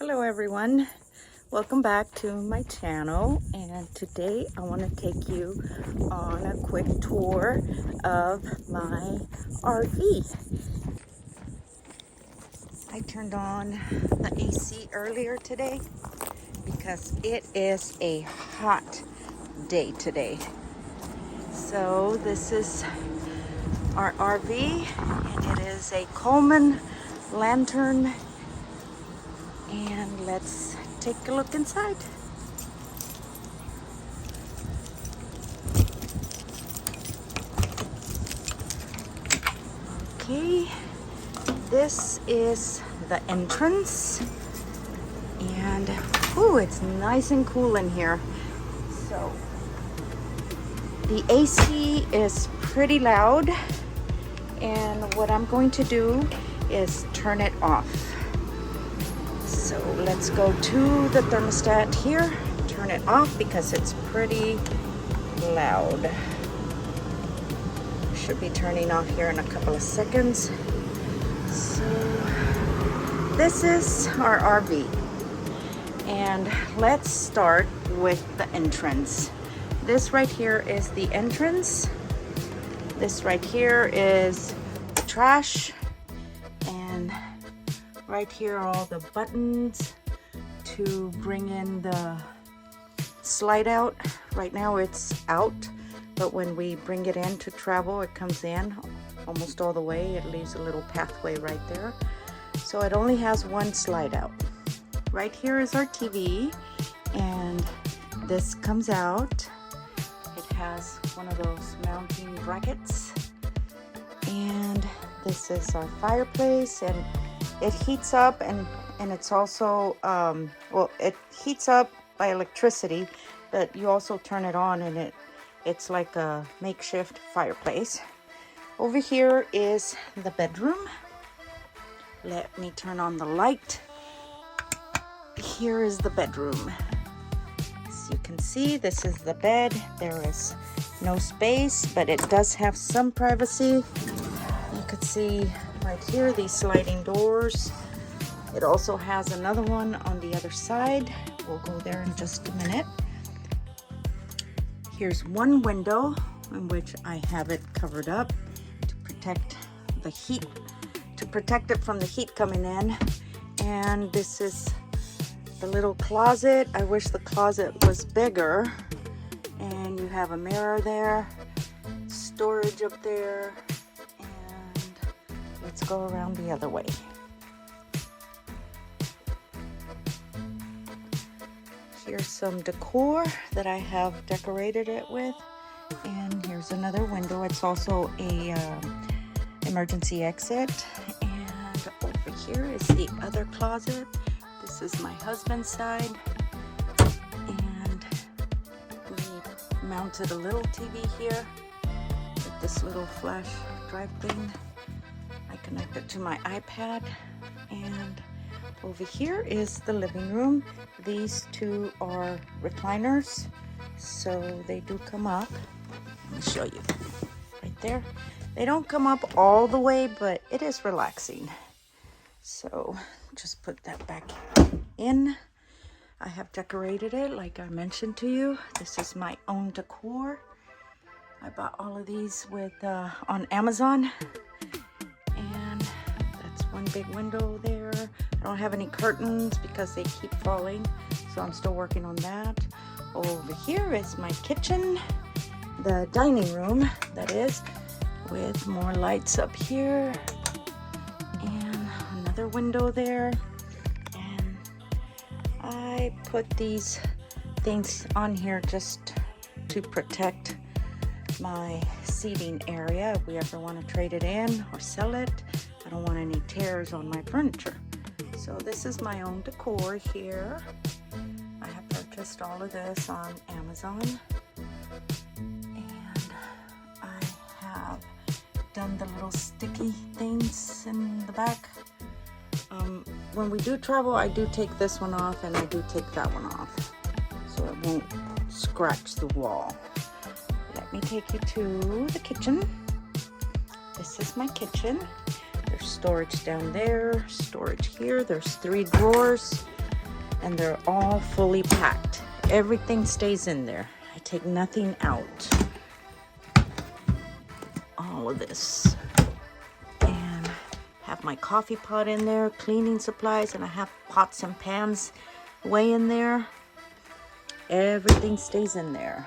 Hello everyone, welcome back to my channel, and today I want to take you on a quick tour of my RV. I turned on the AC earlier today because it is a hot day today. So this is our RV, and it is a Coleman Lantern, and let's take a look inside. Okay, this is the entrance, and it's nice and cool in here. So the AC is pretty loud, and what I'm going to do is turn it off. So let's go to the thermostat here, turn it off because it's pretty loud. Should be turning off here in a couple of seconds. So this is our RV, and let's start with the entrance. This right here is the entrance. This right here is trash, and right here are all the buttons to bring in the slide out. Right now it's out, but when we bring it in to travel, it comes in almost all the way. It leaves a little pathway right there. So it only has one slide out. Right here is our TV, and this comes out. It has one of those mounting brackets, and this is our fireplace, and it heats up, and it's also it heats up by electricity, but you also turn it on, and it's like a makeshift fireplace. Over here is the bedroom. Let me turn on the light. Here is the bedroom. As you can see, this is the bed. There is no space, but it does have some privacy. You could see right here these sliding doors. It also has another one on the other side. We'll go there in just a minute. Here's one window in which I have it covered up to protect the heat, to protect it from the heat coming in. And this is the little closet. I wish the closet was bigger. And you have a mirror there, storage up there, and let's go around the other way. Here's some decor that I have decorated it with, and here's another window. It's also a emergency exit, and over here is the other closet. This is my husband's side, and we mounted a little TV here with this little flash drive thing. I connect it to my iPad, and over here is the living room. These two are recliners, so they do come up. Let me show you right there. They don't come up all the way, but it is relaxing. So just put that back in. I have decorated it like I mentioned to you. This is my own decor. I bought all of these with on Amazon, and that's one big window there. I don't have any curtains because they keep falling, so I'm still working on that. Over here is my kitchen, the dining room, that is, with more lights up here, and another window there. And I put these things on here just to protect my seating area if we ever want to trade it in or sell it. I don't want any tears on my furniture. So this is my own decor here. I have purchased all of this on Amazon, and I have done the little sticky things in the back. When we do travel, I do take this one off, and I do take that one off, so it won't scratch the wall. Let me take you to the kitchen. This is my kitchen. There's storage down there, storage here. There's 3 drawers. and they're all fully packed. Everything stays in there. I take nothing out. All of this. And have my coffee pot in there, cleaning supplies, and I have pots and pans way in there. Everything stays in there.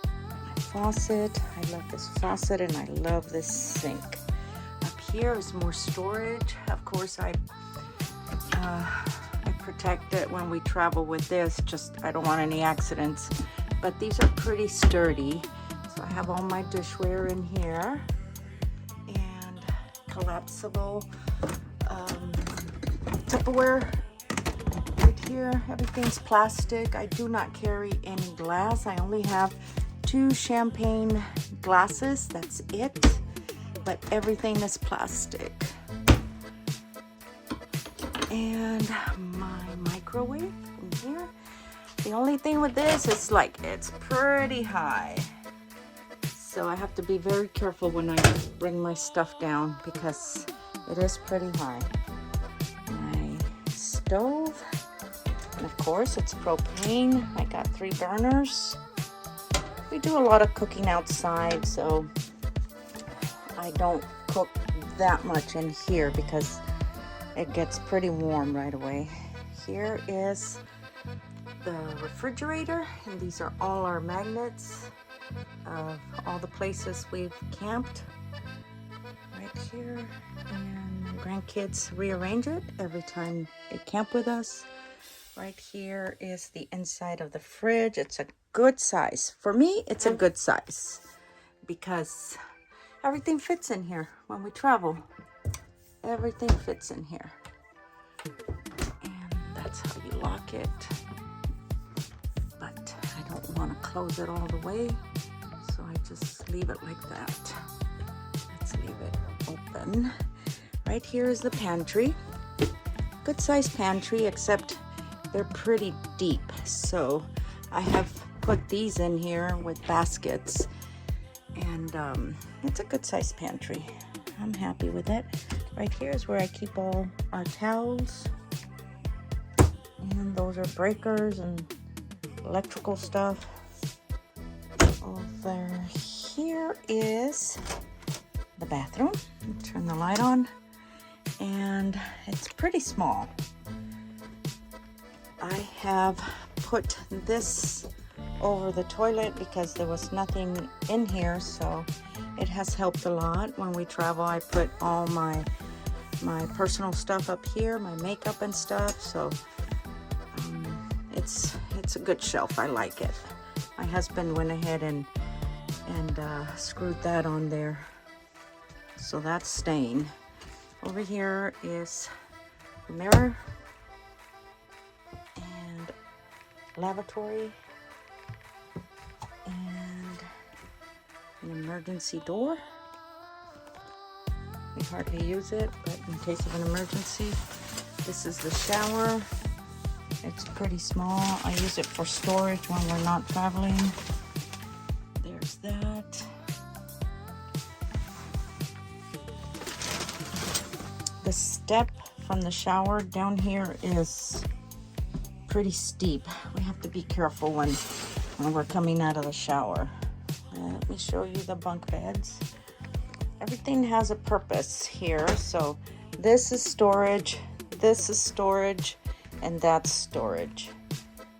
My faucet. I love this faucet and I love this sink. Up here is more storage. Of course, I protect it when we travel with this. Just I don't want any accidents. But these are pretty sturdy. So I have all my dishware in here. And collapsible Tupperware right here. Everything's plastic. I do not carry any glass. I only have 2 champagne glasses. That's it. But everything is plastic. And my microwave in here. The only thing with this is like it's pretty high. So I have to be very careful when I bring my stuff down because it is pretty high. My stove, and of course it's propane. I got 3 burners. We do a lot of cooking outside, so I don't cook that much in here because it gets pretty warm right away. Here is the refrigerator, and these are all our magnets of all the places we've camped right here, and my grandkids rearrange it every time they camp with us. Right here is the inside of the fridge. It's a good size. For me, it's a good size because everything fits in here when we travel. Everything fits in here. And that's how you lock it. But I don't want to close it all the way, so I just leave it like that. Let's leave it open. Right here is the pantry. Good sized pantry, except they're pretty deep. So I have put these in here with baskets, and it's a good sized pantry. I'm happy with it. Right here is where I keep all our towels, and those are breakers and electrical stuff. Over here is the bathroom. Turn the light on, and it's pretty small. I have put this over the toilet because there was nothing in here, so it has helped a lot. When we travel, I put all my personal stuff up here, my makeup and stuff, so it's a good shelf. I like it. My husband went ahead and screwed that on there, so that's staying. Over here is the mirror and lavatory and an emergency door. We hardly use it, but in case of an emergency. This is the shower. It's pretty small. I use it for storage when we're not traveling. There's that. The step from the shower down here is pretty steep. We have to be careful when we're coming out of the shower. Let me show you the bunk beds. Everything has a purpose here. So this is storage, and that's storage.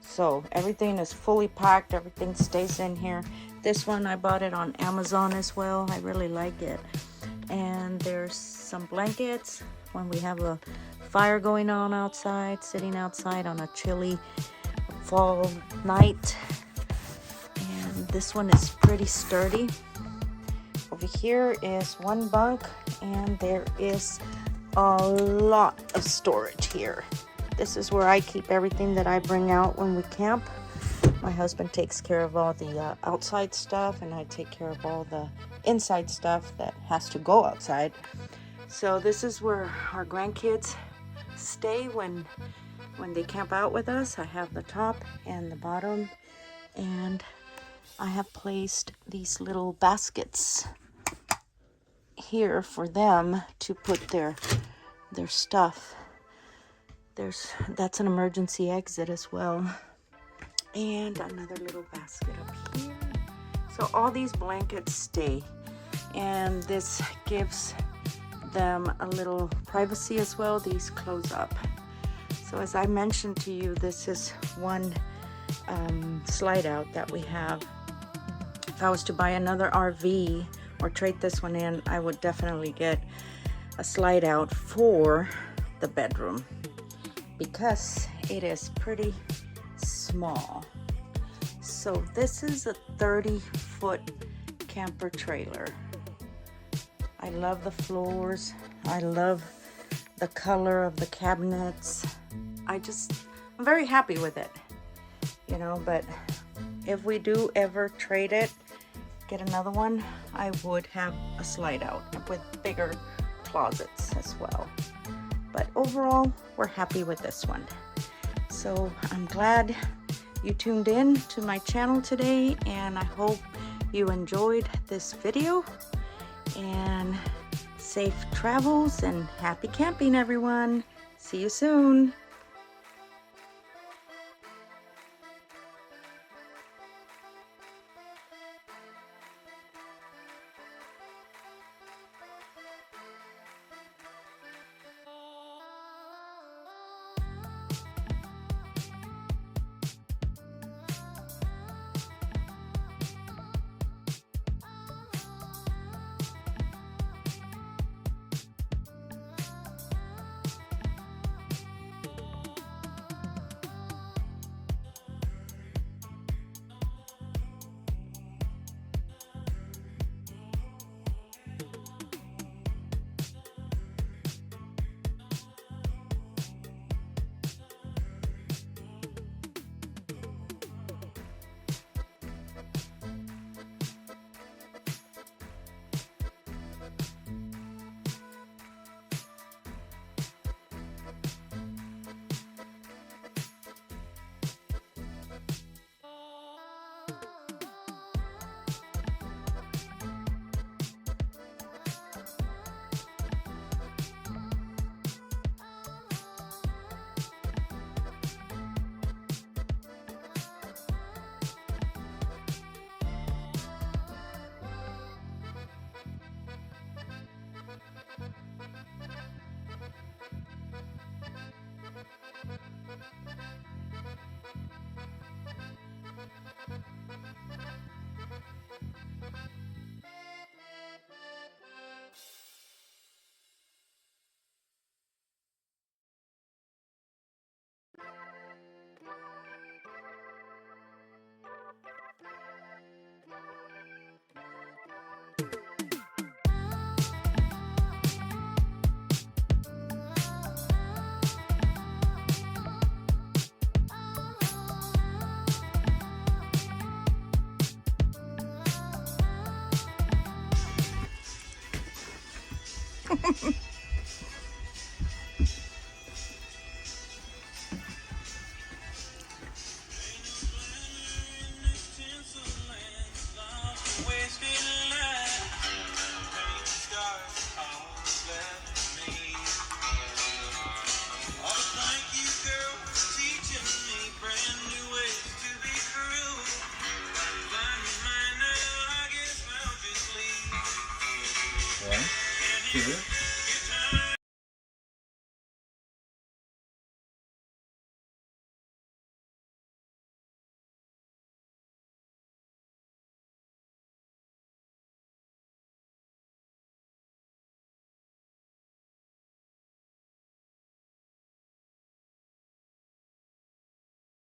So everything is fully packed. Everything stays in here. This one, I bought it on Amazon as well. I really like it. And there's some blankets when we have a fire going on outside, sitting outside on a chilly fall night. And this one is pretty sturdy. Over here is one bunk, and there is a lot of storage here. This is where I keep everything that I bring out when we camp. My husband takes care of all the outside stuff, and I take care of all the inside stuff that has to go outside. So this is where our grandkids stay when they camp out with us. I have the top and the bottom, and I have placed these little baskets here for them to put their stuff That's an emergency exit as well. And another little basket up here. So all these blankets stay, and this gives them a little privacy as well. These close up. So as I mentioned to you, this is one slide out that we have. If I was to buy another RV or trade this one in, I would definitely get a slide out for the bedroom because it is pretty small. So this is a 30-foot camper trailer. I love the floors. I love the color of the cabinets. I'm very happy with it, you know, but if we do ever trade it, get another one, I would have a slide out with bigger closets as well. But overall, we're happy with this one. So I'm glad you tuned in to my channel today, and I hope you enjoyed this video, and safe travels and happy camping, everyone. See you soon. One, two.